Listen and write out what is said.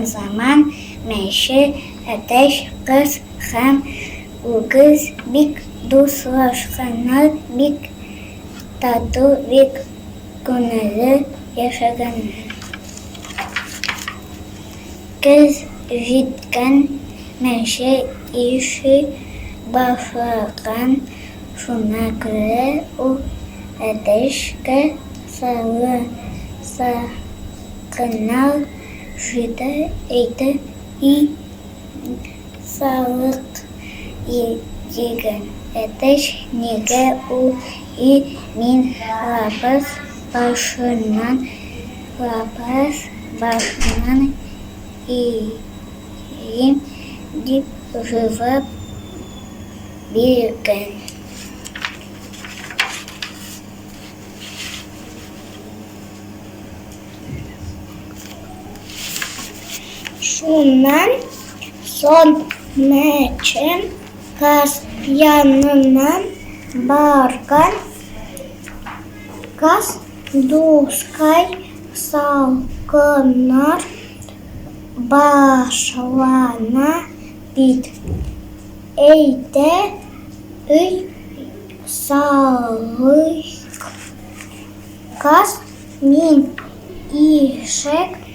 zaman meşe, ateş, kız hem uğuz bik dostlaşkanlar bik tatlı bik günleri yaşaganlar. Kız jitken meşe işi başlagan şuna göre o ateşke sakınar jide eti i sağlık yedigen ateş nige o i min rapas başından iyiyim dip rıva bilgen. Şundan son meçem kas yanından barkan kas duskay salkınar başlana bit eyde üy sağlık kas min işek